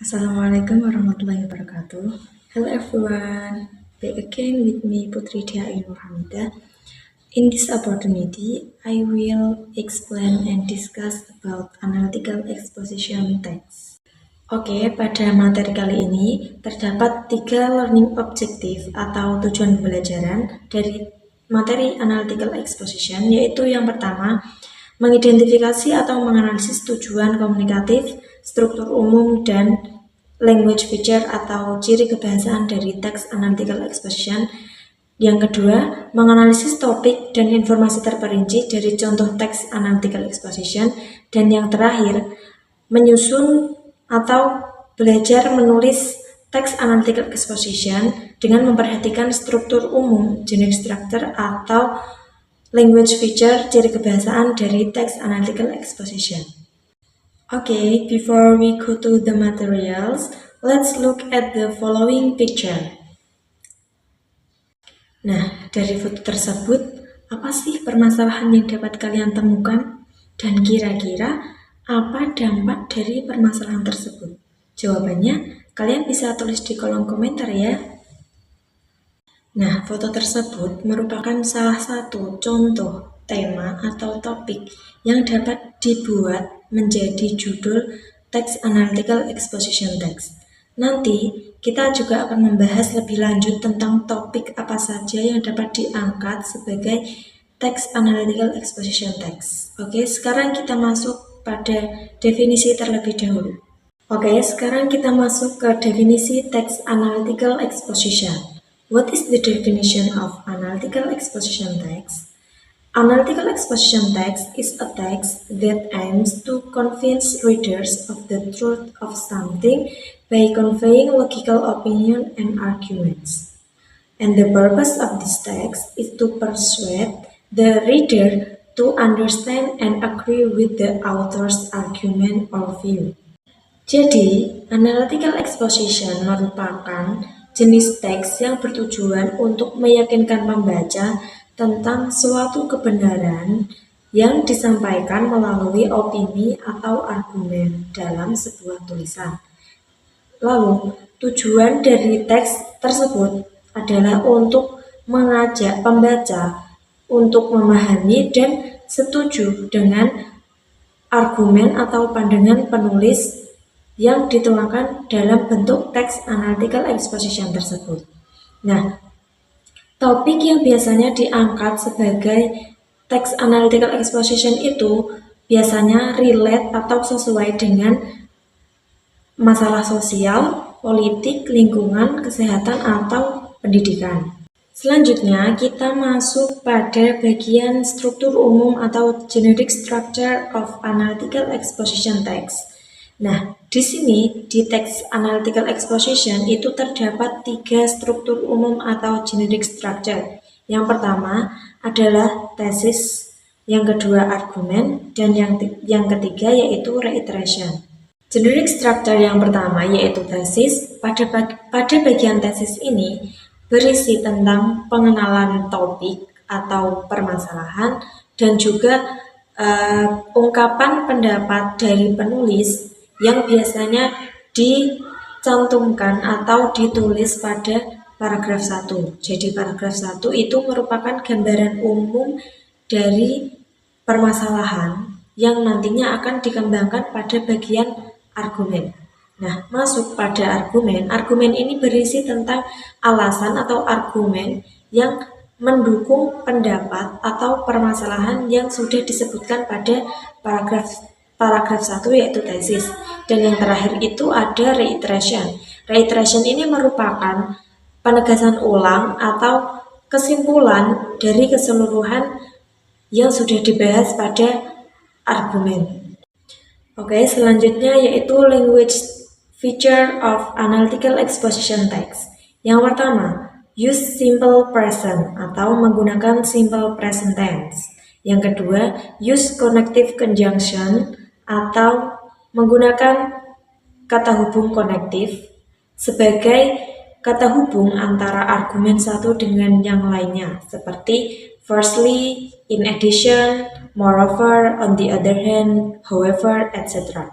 Assalamualaikum warahmatullahi wabarakatuh. Hello everyone, back again with me Putri Dia Ainur Hamidah. In this opportunity, I will explain and discuss about analytical exposition text. Oke, pada materi kali ini terdapat 3 learning objective atau tujuan pembelajaran dari materi analytical exposition, yaitu yang pertama, mengidentifikasi atau menganalisis tujuan komunikatif, struktur umum, dan language feature atau ciri kebahasaan dari teks analytical exposition. Yang kedua, menganalisis topik dan informasi terperinci dari contoh teks analytical exposition. Dan yang terakhir, menyusun atau belajar menulis teks analytical exposition dengan memperhatikan struktur umum, generic structure, atau language feature, ciri kebahasaan dari teks analytical exposition. Okay, before we go to the materials, let's look at the following picture. Nah, dari foto tersebut, apa sih permasalahan yang dapat kalian temukan? Dan kira-kira apa dampak dari permasalahan tersebut? Jawabannya, kalian bisa tulis di kolom komentar ya. Nah, foto tersebut merupakan salah satu contoh tema atau topik yang dapat dibuat menjadi judul Text Analytical Exposition Text. Nanti kita juga akan membahas lebih lanjut tentang topik apa saja yang dapat diangkat sebagai Text Analytical Exposition Text. Oke, sekarang kita masuk pada definisi terlebih dahulu. Oke, sekarang kita masuk ke definisi Text Analytical Exposition. What is the definition of analytical exposition text? Analytical exposition text is a text that aims to convince readers of the truth of something by conveying logical opinion and arguments. And the purpose of this text is to persuade the reader to understand and agree with the author's argument or view. Jadi, analytical exposition merupakan jenis teks yang bertujuan untuk meyakinkan pembaca tentang suatu kebenaran yang disampaikan melalui opini atau argumen dalam sebuah tulisan. Lalu, tujuan dari teks tersebut adalah untuk mengajak pembaca untuk memahami dan setuju dengan argumen atau pandangan penulis yang dituangkan dalam bentuk teks analytical exposition tersebut. Nah, topik yang biasanya diangkat sebagai teks analytical exposition itu biasanya relate atau sesuai dengan masalah sosial, politik, lingkungan, kesehatan, atau pendidikan. Selanjutnya, kita masuk pada bagian struktur umum atau generic structure of analytical exposition text. Nah, di sini di teks analytical exposition itu terdapat 3 struktur umum atau generic structure. Yang pertama adalah tesis, yang kedua argumen, dan yang ketiga yaitu reiteration. Generic structure yang pertama yaitu tesis. Pada bagian tesis ini berisi tentang pengenalan topik atau permasalahan dan juga ungkapan pendapat dari penulis yang biasanya dicantumkan atau ditulis pada paragraf 1. Jadi paragraf 1 itu merupakan gambaran umum dari permasalahan yang nantinya akan dikembangkan pada bagian argumen. Nah, masuk pada argumen. Argumen ini berisi tentang alasan atau argumen yang mendukung pendapat atau permasalahan yang sudah disebutkan pada paragraf 1 yaitu tesis. Dan yang terakhir itu ada reiteration. Reiteration ini merupakan penegasan ulang atau kesimpulan dari keseluruhan yang sudah dibahas pada argumen. Oke, selanjutnya yaitu language feature of analytical exposition text. Yang pertama, use simple present atau menggunakan simple present tense. Yang kedua, use connective conjunction atau menggunakan kata hubung konektif sebagai kata hubung antara argumen satu dengan yang lainnya, seperti firstly, in addition, moreover, on the other hand, however, etc.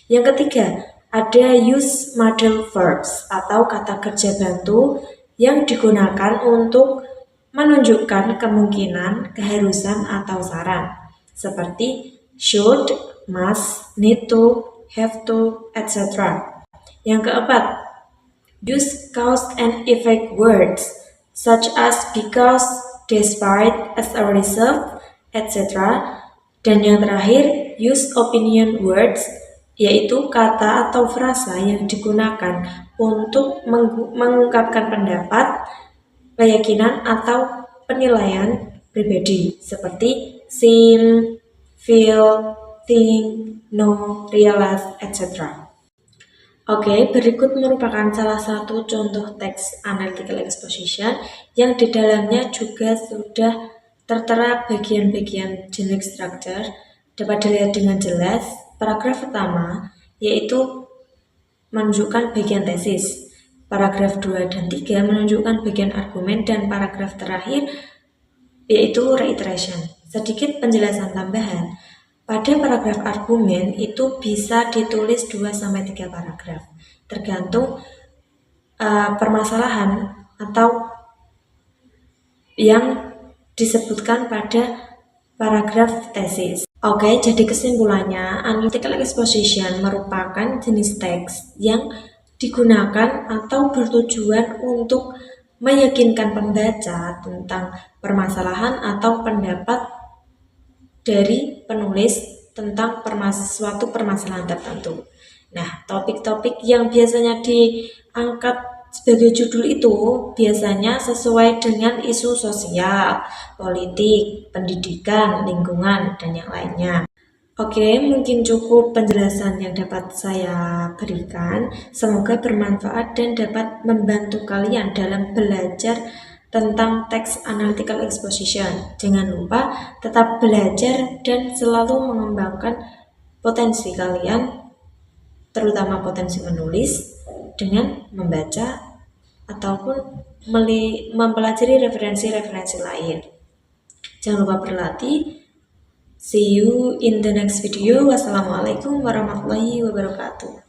Yang ketiga, ada use model verbs atau kata kerja bantu yang digunakan untuk menunjukkan kemungkinan, keharusan, atau saran, seperti should, must, need to, have to, etc. Yang keempat, use cause and effect words such as because, despite, as a result, etc. Dan yang terakhir, use opinion words, yaitu kata atau frasa yang digunakan untuk mengungkapkan pendapat, keyakinan, atau penilaian pribadi, seperti seem, feel, think, know, realize, etc. Oke, berikut merupakan salah satu contoh teks analytical exposition yang di dalamnya juga sudah tertera bagian-bagian generic structure. Dapat dilihat dengan jelas, paragraf pertama yaitu menunjukkan bagian tesis, paragraf 2 dan 3 menunjukkan bagian argumen, dan paragraf terakhir yaitu reiteration. Sedikit penjelasan tambahan. Pada paragraf argumen itu bisa ditulis 2-3 paragraf, tergantung permasalahan atau yang disebutkan pada paragraf tesis. Oke, jadi kesimpulannya, analytical exposition merupakan jenis teks yang digunakan atau bertujuan untuk meyakinkan pembaca tentang permasalahan atau pendapat dari penulis tentang suatu permasalahan tertentu. Nah, topik-topik yang biasanya diangkat sebagai judul itu biasanya sesuai dengan isu sosial, politik, pendidikan, lingkungan, dan yang lainnya. Oke, mungkin cukup penjelasan yang dapat saya berikan. Semoga bermanfaat dan dapat membantu kalian dalam belajar tentang teks analytical exposition. Jangan lupa tetap belajar dan selalu mengembangkan potensi kalian, terutama potensi menulis, dengan membaca ataupun mempelajari referensi-referensi lain. Jangan lupa berlatih. See you in the next video. Wassalamualaikum warahmatullahi wabarakatuh.